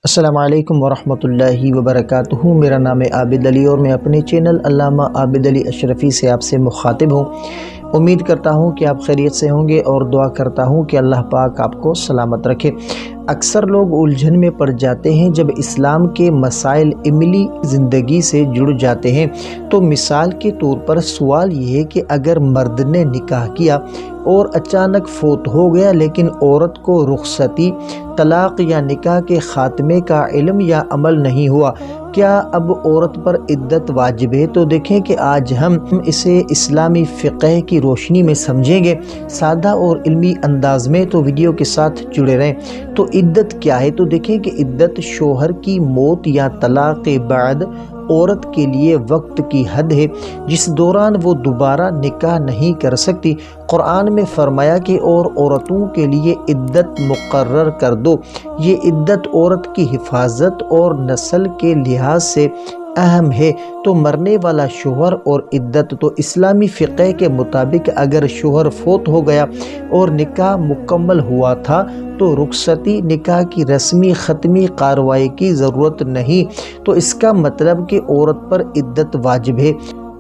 السلام علیکم ورحمۃ اللہ وبرکاتہ۔ میرا نام ہے عابد علی اور میں اپنے چینل علامہ عابد علی اشرفی سے آپ سے مخاطب ہوں۔ امید کرتا ہوں کہ آپ خیریت سے ہوں گے اور دعا کرتا ہوں کہ اللہ پاک آپ کو سلامت رکھے۔ اکثر لوگ الجھن میں پڑ جاتے ہیں جب اسلام کے مسائل عملی زندگی سے جڑ جاتے ہیں۔ تو مثال کے طور پر سوال یہ ہے کہ اگر مرد نے نکاح کیا اور اچانک فوت ہو گیا لیکن عورت کو رخصتی، طلاق یا نکاح کے خاتمے کا علم یا عمل نہیں ہوا، کیا اب عورت پر عدت واجب ہے؟ تو دیکھیں کہ آج ہم اسے اسلامی فقہ کی روشنی میں سمجھیں گے، سادہ اور علمی انداز میں، تو ویڈیو کے ساتھ جڑے رہیں۔ تو عدت کیا ہے؟ تو دیکھیں کہ عدت شوہر کی موت یا طلاق کے بعد عورت کے لیے وقت کی حد ہے جس دوران وہ دوبارہ نکاح نہیں کر سکتی۔ قرآن میں فرمایا کہ اور عورتوں کے لیے عدت مقرر کر دو۔ یہ عدت عورت کی حفاظت اور نسل کے لحاظ سے اہم ہے۔ تو مرنے والا شوہر اور عدت، تو اسلامی فقہ کے مطابق اگر شوہر فوت ہو گیا اور نکاح مکمل ہوا تھا تو رخصتی، نکاح کی رسمی ختمی کارروائی کی ضرورت نہیں۔ تو اس کا مطلب کہ عورت پر عدت واجب ہے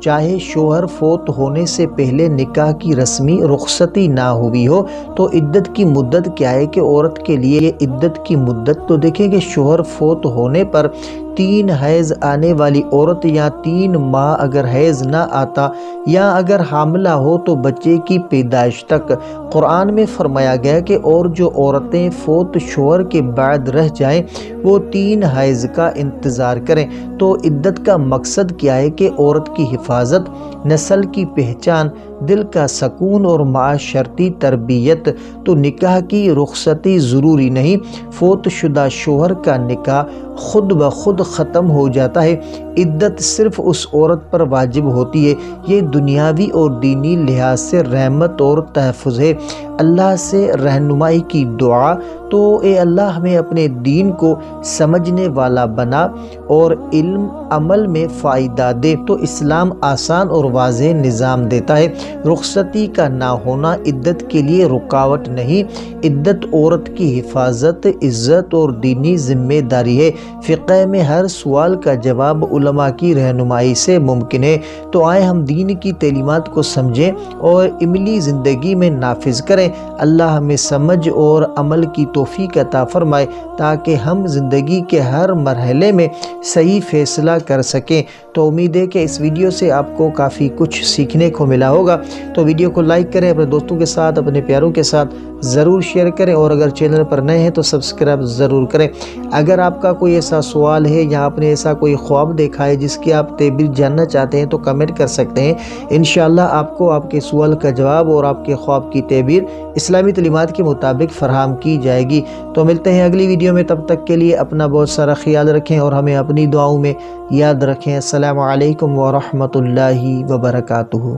چاہے شوہر فوت ہونے سے پہلے نکاح کی رسمی رخصتی نہ ہوئی ہو۔ تو عدت کی مدت کیا ہے کہ عورت کے لیے یہ عدت کی مدت، تو دیکھیں کہ شوہر فوت ہونے پر 3 حیض آنے والی عورت یا 3 ماہ اگر حیض نہ آتا یا اگر حاملہ ہو تو بچے کی پیدائش تک۔ قرآن میں فرمایا گیا کہ اور جو عورتیں فوت شوہر کے بعد رہ جائیں وہ 3 حیض کا انتظار کریں۔ تو عدت کا مقصد کیا ہے کہ عورت کی حفاظت، نسل کی پہچان، دل کا سکون اور معاشرتی تربیت۔ تو نکاح کی رخصتی ضروری نہیں، فوت شدہ شوہر کا نکاح خود بخود ختم ہو جاتا ہے۔ عدت صرف اس عورت پر واجب ہوتی ہے، یہ دنیاوی اور دینی لحاظ سے رحمت اور تحفظ ہے۔ اللہ سے رہنمائی کی دعا، تو اے اللہ ہمیں اپنے دین کو سمجھنے والا بنا اور علم عمل میں فائدہ دے۔ تو اسلام آسان اور واضح نظام دیتا ہے۔ رخصتی کا نہ ہونا عدت کے لیے رکاوٹ نہیں، عدت عورت کی حفاظت، عزت اور دینی ذمہ داری ہے۔ فقہ میں ہر سوال کا جواب علماء کی رہنمائی سے ممکن ہے۔ تو آئیں ہم دین کی تعلیمات کو سمجھیں اور عملی زندگی میں نافذ کریں۔ اللہ ہمیں سمجھ اور عمل کی توفیق عطا فرمائے تاکہ ہم زندگی کے ہر مرحلے میں صحیح فیصلہ کر سکیں۔ تو امید ہے کہ اس ویڈیو سے آپ کو کافی کچھ سیکھنے کو ملا ہوگا۔ تو ویڈیو کو لائک کریں، اپنے دوستوں کے ساتھ، اپنے پیاروں کے ساتھ ضرور شیئر کریں اور اگر چینل پر نئے ہیں تو سبسکرائب ضرور کریں۔ اگر آپ کا کوئی ایسا سوال ہے یا آپ نے ایسا کوئی خواب دیکھا ہے جس کی آپ تعبیر جاننا چاہتے ہیں تو کمنٹ کر سکتے ہیں۔ انشاءاللہ آپ کو آپ کے سوال کا جواب اور آپ کے خواب کی تعبیر اسلامی تعلیمات کے مطابق فراہم کی جائے گی۔ تو ملتے ہیں اگلی ویڈیو میں، تب تک کے لیے اپنا بہت سارا خیال رکھیں اور ہمیں اپنی دعاؤں میں یاد رکھیں۔ السلام علیکم ورحمۃ اللہ وبرکاتہ۔